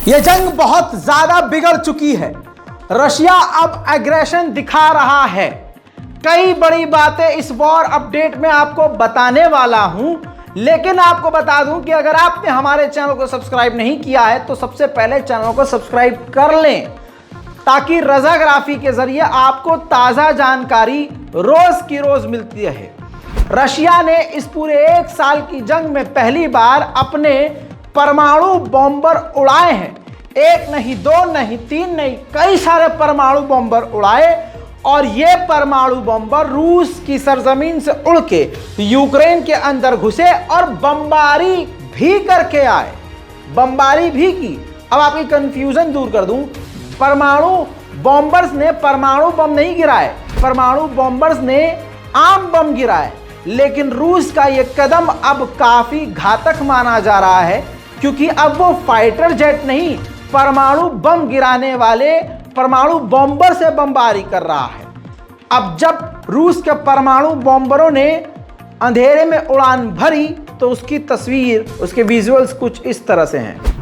ये जंग बहुत ज्यादा बिगड़ चुकी है। रशिया अब एग्रेशन दिखा रहा है। कई बड़ी बातें इस वॉर अपडेट में आपको बताने वाला हूं, लेकिन आपको बता दूं कि अगर आपने हमारे चैनल को सब्सक्राइब नहीं किया है तो सबसे पहले चैनल को सब्सक्राइब कर लें, ताकि रजाग्राफी के जरिए आपको ताजा जानकारी रोज की रोज मिलती रहे। रशिया ने इस पूरे 1 साल की जंग में पहली बार अपने परमाणु बॉम्बर उड़ाए हैं। 1 नहीं, 2 नहीं, 3 नहीं, कई सारे परमाणु बॉम्बर उड़ाए और ये परमाणु बॉम्बर रूस की सरजमीन से उड़ के यूक्रेन के अंदर घुसे और बमबारी भी करके आए। बमबारी भी की। अब आपकी कंफ्यूजन दूर कर दूं, परमाणु बॉम्बर्स ने परमाणु बम नहीं गिराए, परमाणु बॉम्बर्स ने आम बम गिराए। लेकिन रूस का यह कदम अब काफी घातक माना जा रहा है, क्योंकि अब वो फाइटर जेट नहीं, परमाणु बम गिराने वाले परमाणु बॉम्बर से बमबारी कर रहा है। अब जब रूस के परमाणु बॉम्बरों ने अंधेरे में उड़ान भरी तो उसकी तस्वीर, उसके विजुअल्स कुछ इस तरह से हैं।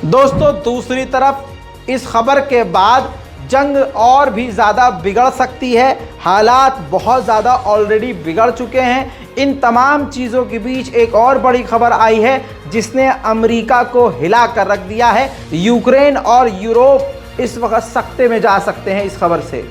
दोस्तों, दूसरी तरफ इस खबर के बाद जंग और भी ज़्यादा बिगड़ सकती है। हालात बहुत ज़्यादा ऑलरेडी बिगड़ चुके हैं। इन तमाम चीज़ों के बीच एक और बड़ी खबर आई है जिसने अमेरिका को हिला कर रख दिया है। यूक्रेन और यूरोप इस वक्त सकते में जा सकते हैं इस खबर से।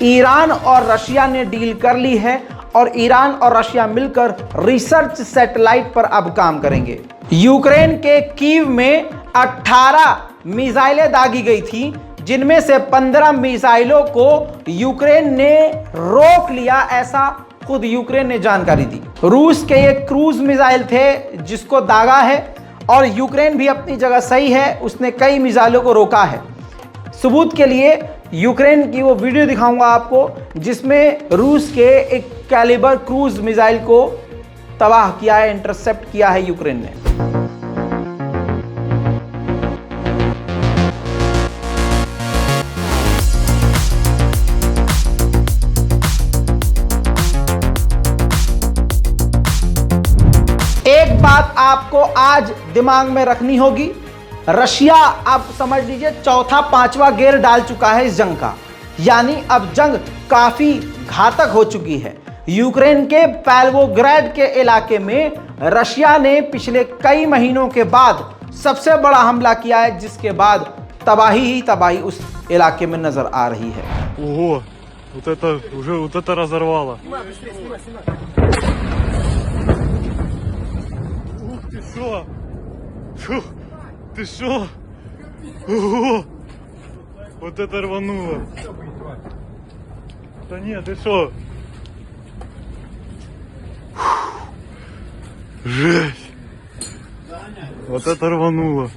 ईरान और रशिया ने डील कर ली है और ईरान और रशिया मिलकर रिसर्च सैटेलाइट पर अब काम करेंगे। यूक्रेन के कीव में 18 मिसाइलें दागी गई थी, जिनमें से 15 मिसाइलों को यूक्रेन ने रोक लिया, ऐसा खुद यूक्रेन ने जानकारी दी। रूस के ये क्रूज मिसाइल थे जिसको दागा है और यूक्रेन भी अपनी जगह सही है, उसने कई मिसाइलों को रोका है। सबूत के लिए यूक्रेन की वो वीडियो दिखाऊंगा आपको जिसमें रूस के एक कैलिबर क्रूज मिसाइल को तबाह किया है, इंटरसेप्ट किया है यूक्रेन ने। एक बात आपको आज दिमाग में रखनी होगी, रशिया अब समझ लीजिए 4था-5वां गियर डाल चुका है इस जंग का, यानी अब जंग काफी घातक हो चुकी है। यूक्रेन के पेल्वोग्राड के इलाके में रशिया ने पिछले कई महीनों के बाद सबसे बड़ा हमला किया है, जिसके बाद तबाही ही तबाही उस इलाके में नजर आ रही है। Ого, вот это разорвало. Ты шо? Фу, ты шо? Ого! Вот это рвануло. Да нет, ты шо? Жесть! Вот это рвануло.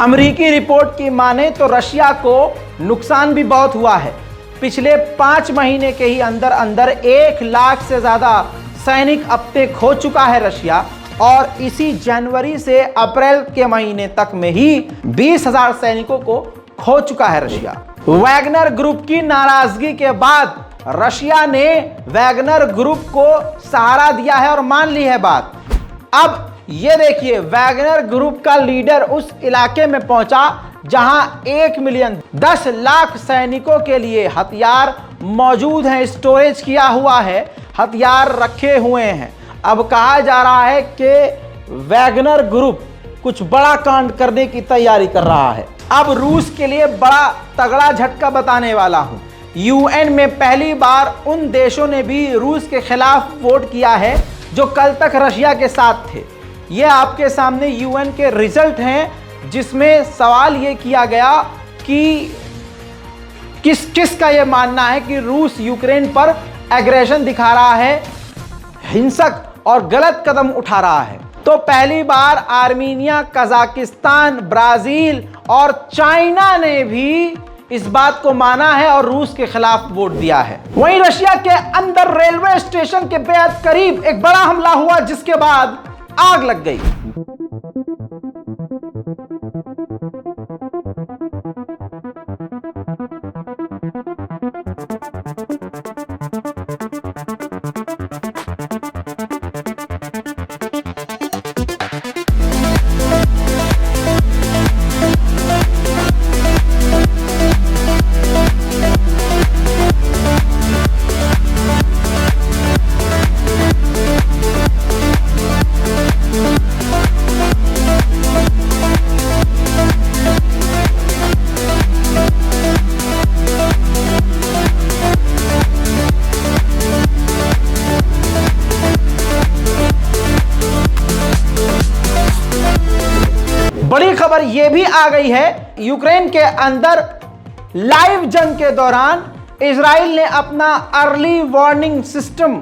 अमेरिकी रिपोर्ट की माने तो रशिया को नुकसान भी बहुत हुआ है। पिछले 5 महीने के ही अंदर अंदर 1 लाख से ज्यादा सैनिक अपने खो चुका है रशिया, और इसी जनवरी से अप्रैल के महीने तक में ही 20,000 सैनिकों को खो चुका है रशिया। वैगनर ग्रुप की नाराजगी के बाद रशिया ने वैगनर ग्रुप को सहारा दिया है और मान ली है बात। अब ये देखिए, वैगनर ग्रुप का लीडर उस इलाके में पहुंचा जहां 1 मिलियन 10 लाख सैनिकों के लिए हथियार मौजूद हैं, स्टोरेज किया हुआ है, हथियार रखे हुए हैं। अब कहा जा रहा है कि वैगनर ग्रुप कुछ बड़ा कांड करने की तैयारी कर रहा है। अब रूस के लिए बड़ा तगड़ा झटका बताने वाला हूं। यूएन में पहली बार उन देशों ने भी रूस के खिलाफ वोट किया है जो कल तक रशिया के साथ थे। ये आपके सामने यूएन के रिजल्ट हैं, जिसमें सवाल ये किया गया कि किस का ये मानना है कि रूस यूक्रेन पर एग्रेशन दिखा रहा है, हिंसक और गलत कदम उठा रहा है। तो पहली बार आर्मीनिया, कजाकिस्तान, ब्राजील और चाइना ने भी इस बात को माना है और रूस के खिलाफ वोट दिया है। वहीं रशिया के अंदर रेलवे स्टेशन के बेहद करीब एक बड़ा हमला हुआ, जिसके बाद आग लग गई। बड़ी खबर यह भी आ गई है, यूक्रेन के अंदर लाइव जंग के दौरान इजराइल ने अपना अर्ली वार्निंग सिस्टम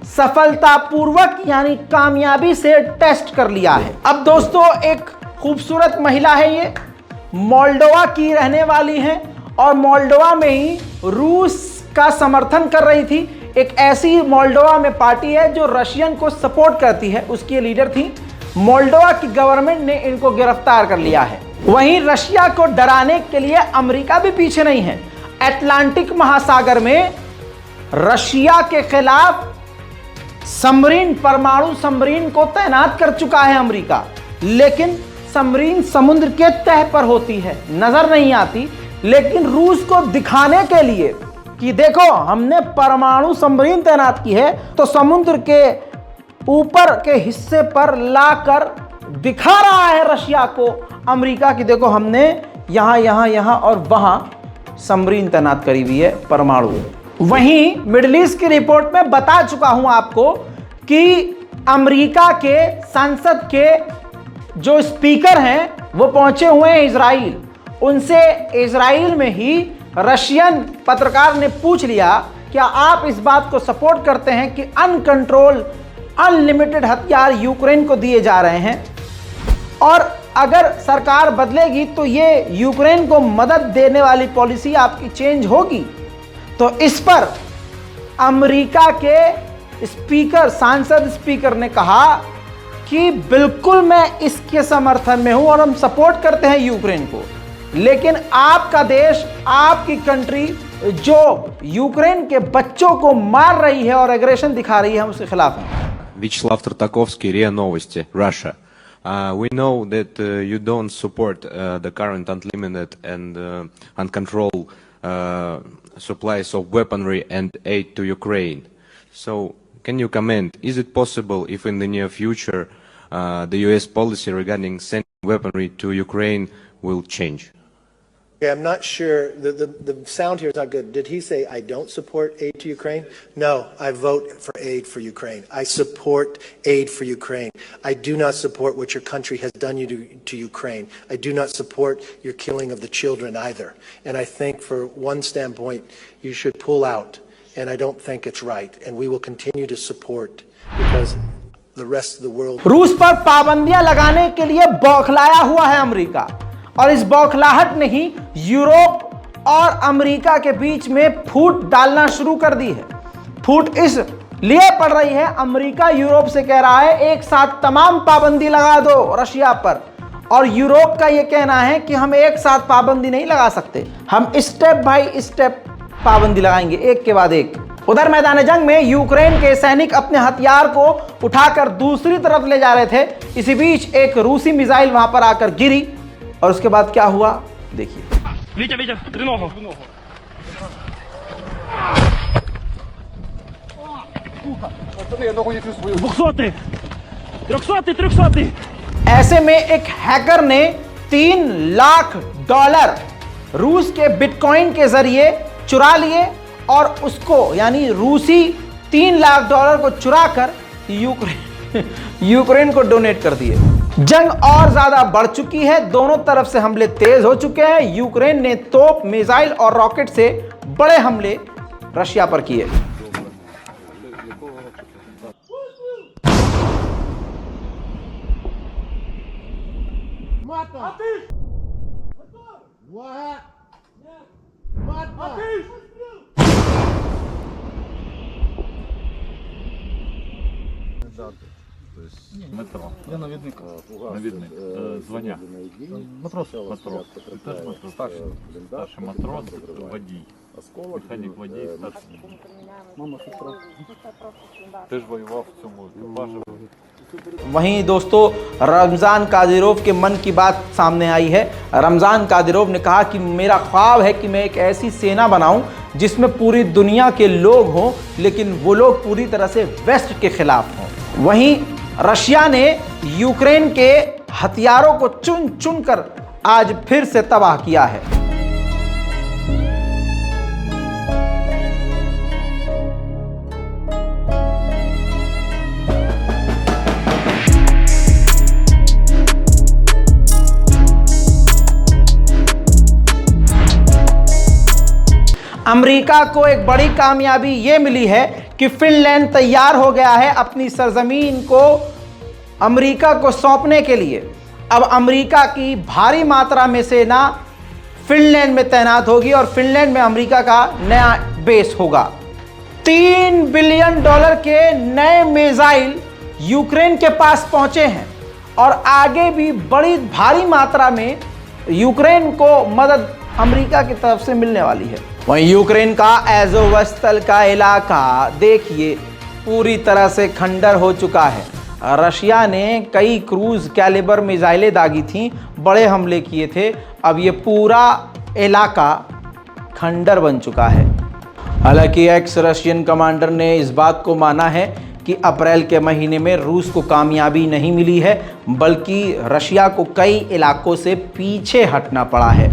सफलतापूर्वक यानी कामयाबी से टेस्ट कर लिया है। अब दोस्तों, एक खूबसूरत महिला है, ये मोल्डोवा की रहने वाली है और मोल्डोवा में ही रूस का समर्थन कर रही थी। एक ऐसी मोल्डोवा में पार्टी है जो रशियन को सपोर्ट करती है, उसकी लीडर थी। मोल्डोवा की गवर्नमेंट ने इनको गिरफ्तार कर लिया है। वहीं रशिया को डराने के लिए अमेरिका भी पीछे नहीं है। अटलांटिक महासागर में रशिया के खिलाफ सबमरीन, परमाणु सबमरीन को तैनात कर चुका है अमेरिका, लेकिन सबमरीन समुद्र के तह पर होती है, नजर नहीं आती। लेकिन रूस को दिखाने के लिए कि देखो हमने परमाणु सबमरीन तैनात की है, तो समुद्र के ऊपर के हिस्से पर लाकर दिखा रहा है रशिया को अमेरिका की देखो हमने यहां और वहां सबमरीन तैनात करी हुई है परमाणु। वहीं मिडिल ईस्ट की रिपोर्ट में बता चुका हूं आपको कि अमेरिका के संसद के जो स्पीकर हैं वो पहुंचे हुए हैं इजराइल। उनसे इजराइल में ही रशियन पत्रकार ने पूछ लिया, क्या आप इस बात को सपोर्ट करते हैं कि अनकंट्रोल अनलिमिटेड हथियार यूक्रेन को दिए जा रहे हैं, और अगर सरकार बदलेगी तो ये यूक्रेन को मदद देने वाली पॉलिसी आपकी चेंज होगी? तो इस पर अमेरिका के स्पीकर, सांसद स्पीकर ने कहा कि बिल्कुल मैं इसके समर्थन में हूं और हम सपोर्ट करते हैं यूक्रेन को, लेकिन आपका देश, आपकी कंट्री जो यूक्रेन के बच्चों को मार रही है और एग्रेशन दिखा रही है, हम उसके खिलाफ हैं। Vyacheslav Tartakovsky, RIA Novosti, Russia. We know that you don't support the current unlimited and uncontrolled supplies of weaponry and aid to Ukraine. So, can you comment, is it possible if in the near future the US policy regarding sending weaponry to Ukraine will change? Okay, I'm not sure, the sound here is not good. Did he say I don't support aid to Ukraine? No, I vote for aid for Ukraine. I support aid for Ukraine. I do not support what your country has done to Ukraine. I do not support your killing of the children either. And I think for one standpoint, you should pull out. And I don't think it's right. And we will continue to support because the rest of the world... रूस पर पाबंदियां लगाने के लिए बौखलाया हुआ है America, और इस बौखलाहट ने ही यूरोप और अमेरिका के बीच में फूट डालना शुरू कर दी है। फूट इस लिए पड़ रही है, अमेरिका यूरोप से कह रहा है एक साथ तमाम पाबंदी लगा दो रशिया पर, और यूरोप का यह कहना है कि हम एक साथ पाबंदी नहीं लगा सकते, हम स्टेप बाय स्टेप पाबंदी लगाएंगे, एक के बाद एक। उधर मैदान जंग में यूक्रेन के सैनिक अपने हथियार को उठाकर दूसरी तरफ ले जा रहे थे। इसी बीच एक रूसी मिसाइल वहां पर आकर गिरी, और उसके बाद क्या हुआ देखिए। Витя, треногу. $200, $300. ऐसे में एक हैकर ने $3 लाख रूस के बिटकॉइन के जरिए चुरा लिए और उसको यानी रूसी $3 लाख को चुराकर यूक्रेन को डोनेट कर दिए। जंग और ज्यादा बढ़ चुकी है, दोनों तरफ से हमले तेज हो चुके हैं। यूक्रेन ने तोप, मिसाइल और रॉकेट से बड़े हमले रशिया पर किए। Метро. Я навідник. Навідник. Звання. Матрос. Матрос. Ти теж матрос. Старший матрос, водій. Механік водій, старший. Мама, сестра. Ти ж воював в цьому екіпажі. वहीं दोस्तों रमज़ान कादिरोव के मन की बात सामने आई है। रमज़ान कादिरोव ने कहा कि मेरा ख्वाब है कि मैं एक ऐसी सेना बनाऊं जिसमें पूरी दुनिया के लोग हों, लेकिन वो लोग पूरी तरह से वेस्ट के खिलाफ हों। वहीं रशिया ने यूक्रेन के हथियारों को चुन चुन कर आज फिर से तबाह किया है। अमेरिका को एक बड़ी कामयाबी ये मिली है कि फिनलैंड तैयार हो गया है अपनी सरजमीन को अमेरिका को सौंपने के लिए। अब अमेरिका की भारी मात्रा में सेना फिनलैंड में तैनात होगी और फिनलैंड में अमेरिका का नया बेस होगा। $3 बिलियन के नए मिसाइल यूक्रेन के पास पहुंचे हैं और आगे भी बड़ी भारी मात्रा में यूक्रेन को मदद अमेरिका की तरफ से मिलने वाली है। वहीं यूक्रेन का एज़ोवस्टल का इलाका देखिए पूरी तरह से खंडर हो चुका है। रशिया ने कई क्रूज कैलिबर मिसाइलें दागी थीं, बड़े हमले किए थे। अब ये पूरा इलाका खंडर बन चुका है। हालांकि एक्स रशियन कमांडर ने इस बात को माना है कि अप्रैल के महीने में रूस को कामयाबी नहीं मिली है, बल्कि रशिया को कई इलाकों से पीछे हटना पड़ा है।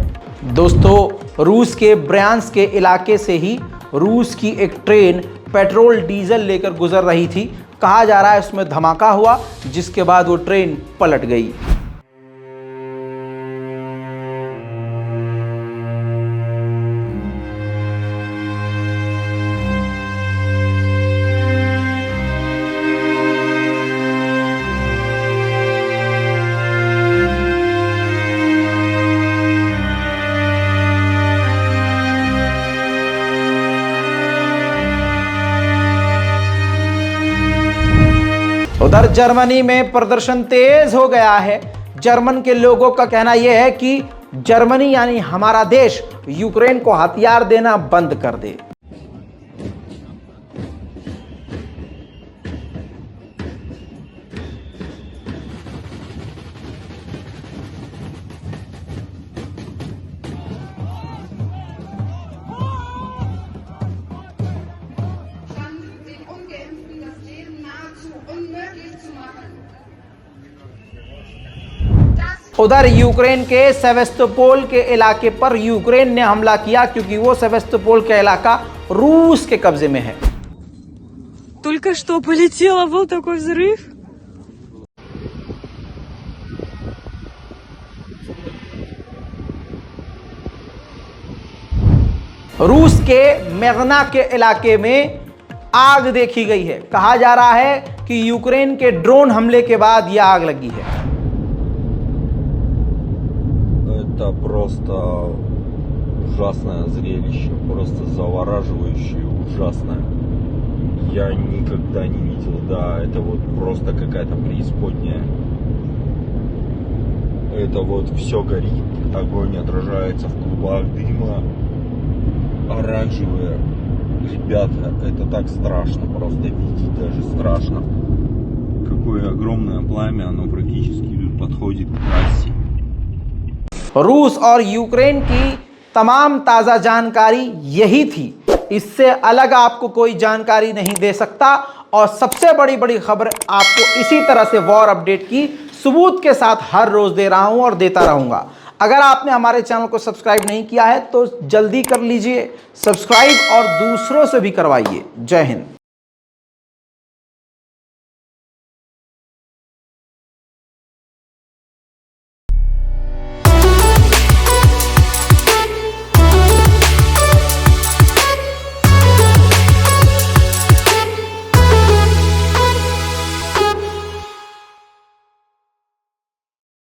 दोस्तों रूस के ब्रयांस्क के इलाके से ही रूस की एक ट्रेन पेट्रोल डीजल लेकर गुजर रही थी। कहा जा रहा है उसमें धमाका हुआ, जिसके बाद वो ट्रेन पलट गई। उधर जर्मनी में प्रदर्शन तेज हो गया है। जर्मन के लोगों का कहना यह है कि जर्मनी यानी हमारा देश यूक्रेन को हथियार देना बंद कर दे। den Ungeimpften das Leben nahezu unmöglich zu machen. उधर यूक्रेन के सेवेस्तोपोल के इलाके पर यूक्रेन ने हमला किया, क्योंकि वो सेवेस्तोपोल का इलाका रूस के कब्जे में है। Только что полетела, был такой взрыв. रूस के मेगना के इलाके में आग देखी गई है। कहा जा रहा है कि यूक्रेन के ड्रोन हमले के बाद यह आग लगी है। Это просто ужасное зрелище, просто завораживающее, ужасное. Я никогда не видел, да, это вот просто какая-то преисподняя. Это вот все горит, огонь отражается в клубах дыма, оранжевые. Ребята, это так страшно, просто видеть даже страшно. Какое огромное пламя, оно практически подходит к трассе. रूस और यूक्रेन की तमाम ताज़ा जानकारी यही थी। इससे अलग आपको कोई जानकारी नहीं दे सकता। और सबसे बड़ी खबर आपको इसी तरह से वॉर अपडेट की सबूत के साथ हर रोज़ दे रहा हूं और देता रहूंगा। अगर आपने हमारे चैनल को सब्सक्राइब नहीं किया है तो जल्दी कर लीजिए सब्सक्राइब और दूसरों से भी करवाइए। जय हिंद।